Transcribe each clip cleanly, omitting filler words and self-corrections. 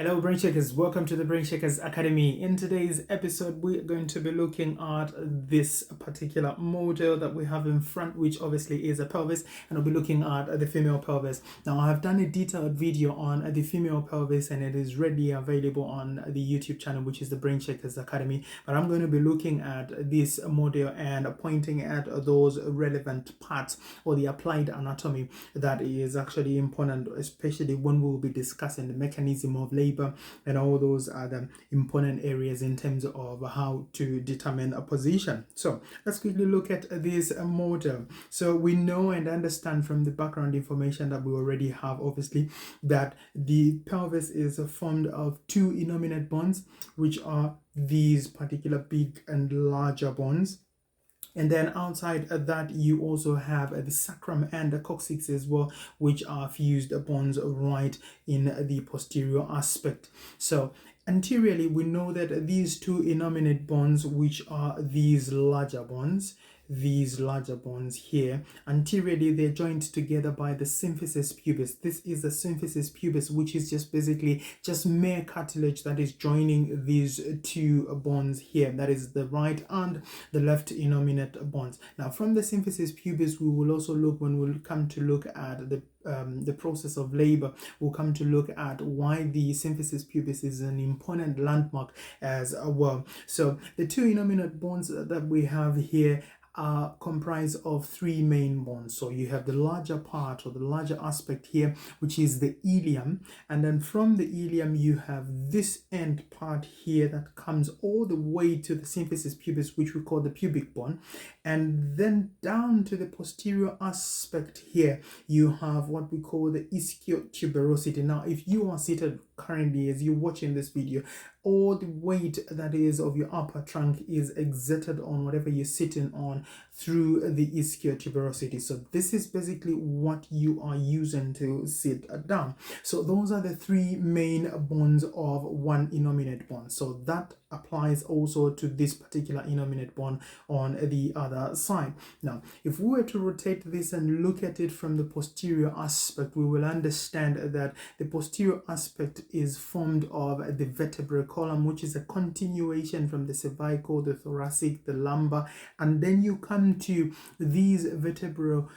Hello Brain Shakers, welcome to the Brain Shakers Academy. In today's episode, we're going to be looking at this particular model that we have in front, which obviously is a pelvis, and we'll be looking at the female pelvis. Now, I have done a detailed video on the female pelvis, and it is readily available on the YouTube channel, which is the Brain Shakers Academy. But I'm going to be looking at this model and pointing at those relevant parts or the applied anatomy that is actually important, especially when we'll be discussing the mechanism of labor and all those other important areas in terms of how to determine a position. So let's quickly look at this model. So we know and understand from the background information that we already have, obviously, that the pelvis is formed of two innominate bones, which are these particular big and larger bones. And then outside of that, you also have the sacrum and the coccyx as well, which are fused bones right in the posterior aspect. So anteriorly, we know that these two innominate bones, which are these larger bones here, anteriorly they're joined together by the symphysis pubis. This is the symphysis pubis, which is just basically just mere cartilage that is joining these two bones here, that is the right and the left innominate bones. Now from the symphysis pubis, we will also look, when we'll come to look at the process of labor, we'll come to look at why the symphysis pubis is an important landmark as well. So the two innominate bones that we have here are comprised of three main bones. So you have the larger part or the larger aspect here, which is the ilium, and then from the ilium you have this end part here that comes all the way to the symphysis pubis, which we call the pubic bone, and then down to the posterior aspect here you have what we call the ischiotuberosity. Now if you are seated currently as you're watching this video, all the weight that is of your upper trunk is exerted on whatever you're sitting on through the ischiotuberosity. So this is basically what you are using to sit down. So those are the three main bones of one innominate bone. So that applies also to this particular innominate bone on the other side. Now, if we were to rotate this and look at it from the posterior aspect, we will understand that the posterior aspect is formed of the vertebral column, which is a continuation from the cervical, the thoracic, the lumbar, and then you come to these vertebral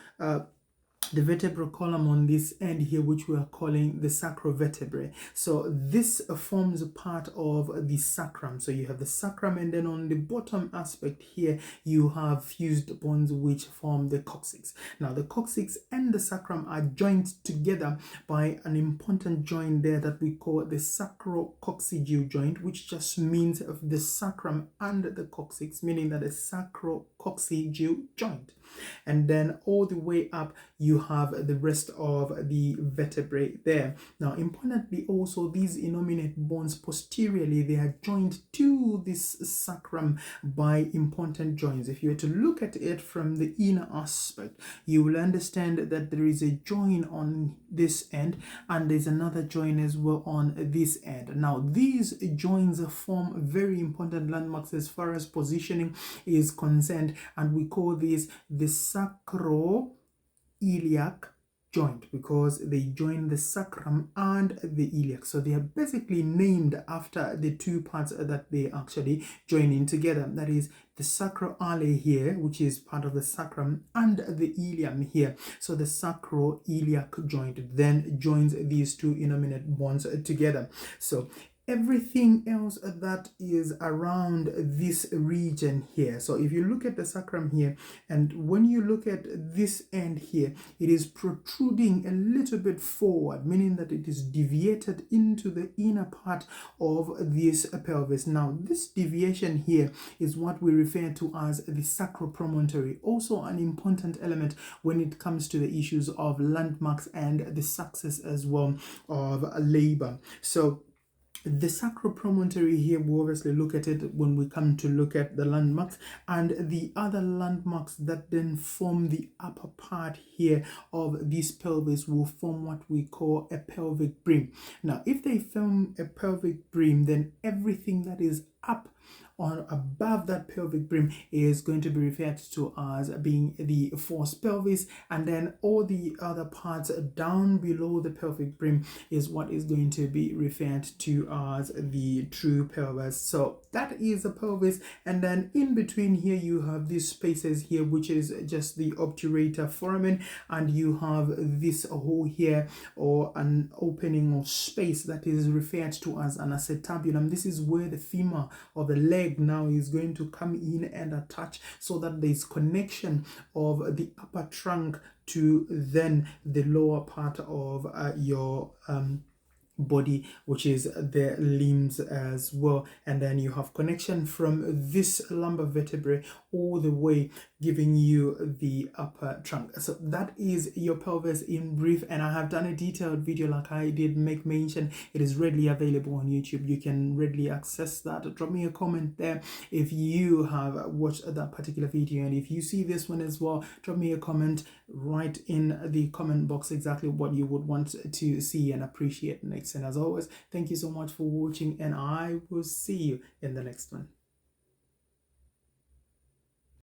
the vertebral column on this end here, which we are calling the sacrovertebrae. So this forms a part of the sacrum. So you have the sacrum, and then on the bottom aspect here you have fused bones which form the coccyx. Now the coccyx and the sacrum are joined together by an important joint there that we call the sacrococcygeal joint, which just means of the sacrum and the coccyx, meaning that the sacrococcygeal joint. And then all the way up you have the rest of the vertebrae there. Now importantly also, these innominate bones posteriorly, they are joined to this sacrum by important joints. If you were to look at it from the inner aspect, you will understand that there is a joint on this end and there's another joint as well on this end. Now these joints form very important landmarks as far as positioning is concerned, and we call this the sacroiliac joint because they join the sacrum and the iliac. So they are basically named after the two parts that they actually join in together. That is the sacroiliac here, which is part of the sacrum, and the ilium here. So the sacroiliac joint then joins these two innominate bones together. So everything else that is around this region here. So if you look at the sacrum here, and when you look at this end here, it is protruding a little bit forward, meaning that it is deviated into the inner part of this pelvis. Now this deviation here is what we refer to as the sacropromontory, also an important element when it comes to the issues of landmarks and the success as well of labor. So the sacropromontory here, we obviously look at it when we come to look at the landmarks, and the other landmarks that then form the upper part here of this pelvis will form what we call a pelvic brim. Now if they form a pelvic brim, then everything that is up on above that pelvic brim is going to be referred to as being the false pelvis, and then all the other parts down below the pelvic brim is what is going to be referred to as the true pelvis. So that is the pelvis, and then in between here you have these spaces here, which is just the obturator foramen, and you have this hole here, or an opening or space, that is referred to as an acetabulum. This is where the femur of the leg now is going to come in and attach, so that there is connection of the upper trunk to then the lower part of your body, which is the limbs as well. And then you have connection from this lumbar vertebrae all the way, giving you the upper trunk. So that is your pelvis in brief, and I have done a detailed video, like I did make mention. It is readily available on YouTube. You can readily access that. Drop me a comment there if you have watched that particular video, and if you see this one as well, drop me a comment right in the comment box exactly what you would want to see and appreciate next. And as always, thank you so much for watching, and I will see you in the next one.